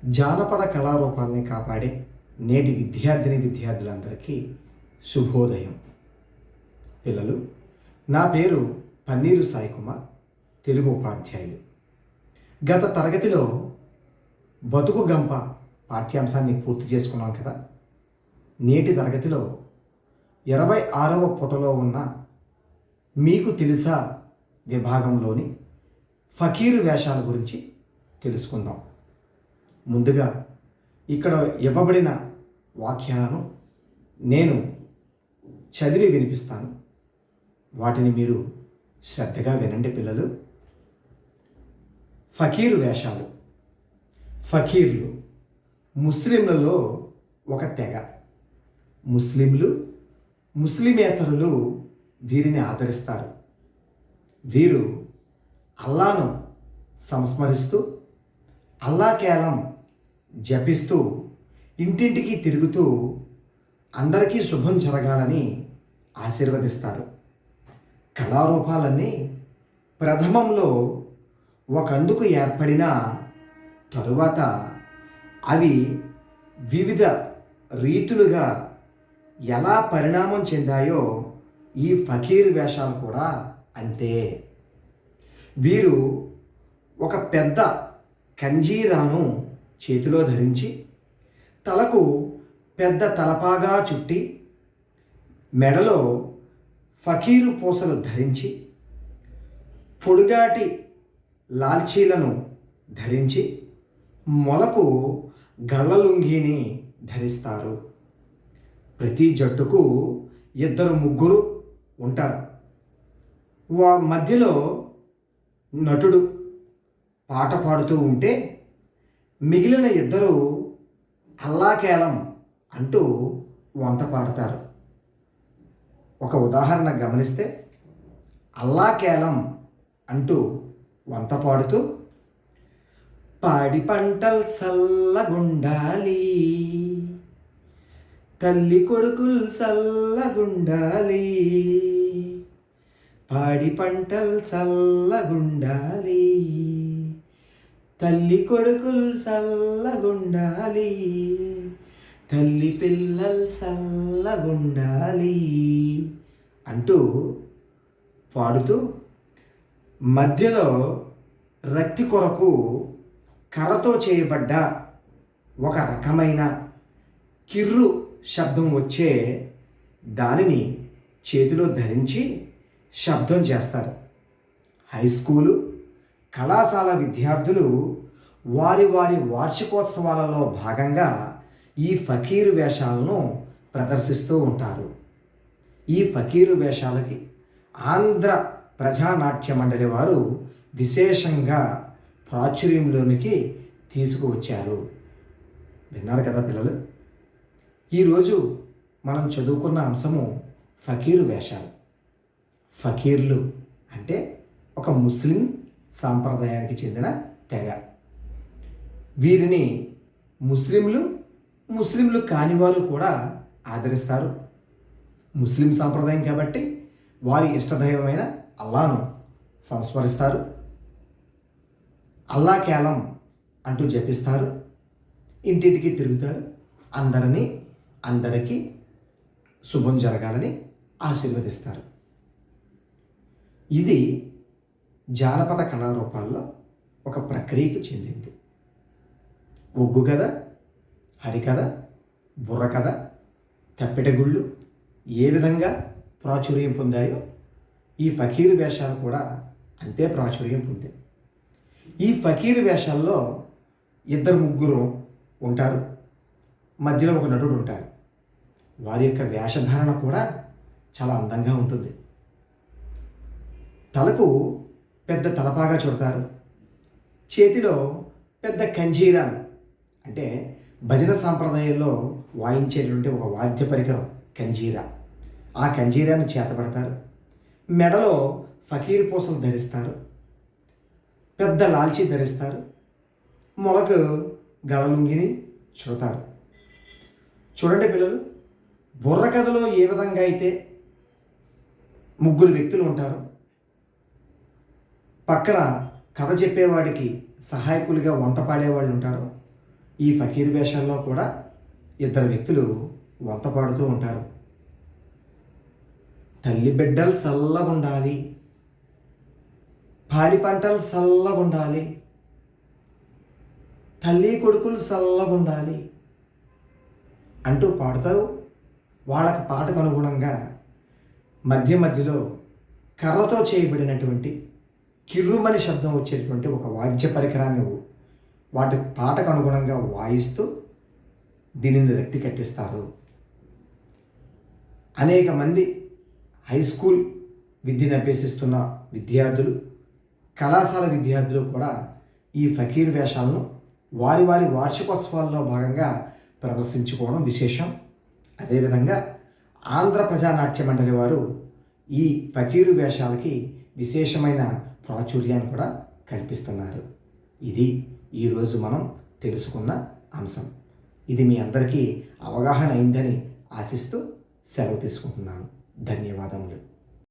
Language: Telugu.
జానపద కళారూపాల్ని కాపాడే నేటి విద్యార్థులందరికీ శుభోదయం. పిల్లలు, నా పేరు పన్నీరు సాయి కుమార్, తెలుగు ఉపాధ్యాయులు. గత తరగతిలో బతుకు గంప పాఠ్యాంశాన్ని పూర్తి చేసుకున్నాం కదా. నేటి తరగతిలో 26వ పుటలో ఉన్న మీకు తెలుసా విభాగంలోని ఫకీరు వేషాల గురించి తెలుసుకుందాం. ముందుగా ఇక్కడ ఇవ్వబడిన వాక్యాలను నేను చదివి వినిపిస్తాను. వాటిని మీరు శ్రద్ధగా వినండి పిల్లలు. ఫకీరు వేషాలు. ఫకీర్లు ముస్లింలలో ఒక తెగ. ముస్లింలు, ముస్లిమేతరులు వీరిని ఆదరిస్తారు. వీరు అల్లాను సంస్మరిస్తూ, అల్లా కేలం జపిస్తూ, ఇంటింటికి తిరుగుతూ అందరికీ శుభం జరగాలని ఆశీర్వదిస్తారు. కళారూపాలన్నీ ప్రథమంలో ఒకందుకు ఏర్పడిన తరువాత అవి వివిధ రీతులుగా ఎలా పరిణామం చెందాయో ఈ ఫకీర్ వేషాలు కూడా అంతే. వీరు ఒక పెద్ద కంజీరాను చేతిలో ధరించి, తలకు పెద్ద తలపాగా చుట్టి, మెడలో ఫకీరు పూసలు ధరించి, పొడుగాటి లాల్చీలను ధరించి, మొలకు గళ్ళలుంగిని ధరిస్తారు. ప్రతి జట్టుకు 2-3 ఉంటారు. మధ్యలో నటుడు పాట పాడుతూ ఉంటే మిగిలిన 2 అల్లాకేలం అంటూ వంత పాడతారు. ఒక ఉదాహరణ గమనిస్తే, అల్లాకేలం అంటూ వంత పాడుతూ, పాడి పంటల్ సల్లగుండాలి, తల్లి కొడుకుల్ సల్లగుండాలి, పాడి పంటల్ సల్లగుండాలి, తల్లి కొడుకుల్ సల్లగుండాలి, తల్లి పిల్లల్ సల్లగుండాలి అంటూ పాడుతూ, మధ్యలో రక్తి కొరకు కర్రతో చేయబడ్డ ఒక రకమైన కిర్రు శబ్దం వచ్చే దానిని చేతిలో ధరించి శబ్దం చేస్తారు. హై స్కూలు, కళాశాల విద్యార్థులు వారి వార్షికోత్సవాలలో భాగంగా ఈ ఫకీరు వేషాలను ప్రదర్శిస్తూ ఉంటారు. ఈ ఫకీరు వేషాలకి ఆంధ్ర ప్రజానాట్య మండలి వారు విశేషంగా ప్రాచుర్యంలోనికి తీసుకువచ్చారు. విన్నారు కదా పిల్లలు. ఈరోజు మనం చదువుకున్న అంశము ఫకీరు వేషాలు. ఫకీర్లు అంటే ఒక ముస్లిం సాంప్రదాయానికి చెందిన తెగ. వీరిని ముస్లింలు కానివారు కూడా ఆదరిస్తారు. ముస్లిం సాంప్రదాయం కాబట్టి వారి ఇష్టదైవమైన అల్లాను సంస్మరిస్తారు. అల్లా కేలం అంటూ జపిస్తారు. ఇంటింటికి తిరుగుతారు. అందరికీ శుభం జరగాలని ఆశీర్వదిస్తారు. ఇది జానపద కళారూపాల్లో ఒక ప్రక్రియకు చెందింది. ఒగ్గు కథ, హరికథ, బుర్రకథ, తప్పెటగుళ్ళు ఏ విధంగా ప్రాచుర్యం పొందాయో ఈ ఫకీరు వేషాలు కూడా అంతే ప్రాచుర్యం పొందాయి. ఈ ఫకీరు వేషాల్లో 2-3 ఉంటారు. మధ్యలో ఒక నటుడు ఉంటాడు. వారి యొక్క వేషధారణ కూడా చాలా అందంగా ఉంటుంది. తలకు పెద్ద తలపాగా చుడతారు. చేతిలో పెద్ద కంజీరాను, అంటే భజన సాంప్రదాయంలో వాయించేటువంటి ఒక వాద్య పరికరం కంజీరా. ఆ కంజీరాను చేతపడతారు. మెడలో ఫకీరు పూసలు ధరిస్తారు. పెద్ద లాల్చీ ధరిస్తారు. మొలకు గళలుంగిని చుడతారు. చూడండి పిల్లలు, బుర్ర కథలో ఏ విధంగా అయితే 3 వ్యక్తులు ఉంటారు, పక్కన కథ చెప్పేవాడికి సహాయకులుగా వంట పాడేవాళ్ళు ఉంటారు, ఈ ఫకీర్ వేషాల్లో కూడా ఇద్దరు వ్యక్తులు వంత పాడుతూ ఉంటారు. తల్లి బిడ్డలు చల్లగుండాలి, పాడి పంటలు చల్లగుండాలి, తల్లి కొడుకులు చల్లగుండాలి అంటూ పాడుతూ వాళ్ళకి పాటకు అనుగుణంగా మధ్య మధ్యలో కర్రతో చేయబడినటువంటి కిర్రుమని శబ్దం వచ్చేటువంటి ఒక వాద్య పరికరాన్ని వాటి పాటకు అనుగుణంగా వాయిస్తూ దీనిని రక్తి కట్టిస్తారు. అనేక మంది హై స్కూల్ విద్యను అభ్యసిస్తున్న విద్యార్థులు, కళాశాల విద్యార్థులు కూడా ఈ ఫకీర్ వేషాలను వారి వారి వార్షికోత్సవాల్లో భాగంగా ప్రదర్శించుకోవడం విశేషం. అదేవిధంగా ఆంధ్ర ప్రజానాట్య మండలి వారు ఈ ఫకీరు వేషాలకి విశేషమైన ప్రాచుర్యాన్ని కూడా కల్పిస్తున్నారు. ఇది ఈరోజు మనం తెలుసుకున్న అంశం. ఇది మీ అందరికీ అవగాహన అయిందని ఆశిస్తూ సెలవు తీసుకుంటున్నాను. ధన్యవాదములు.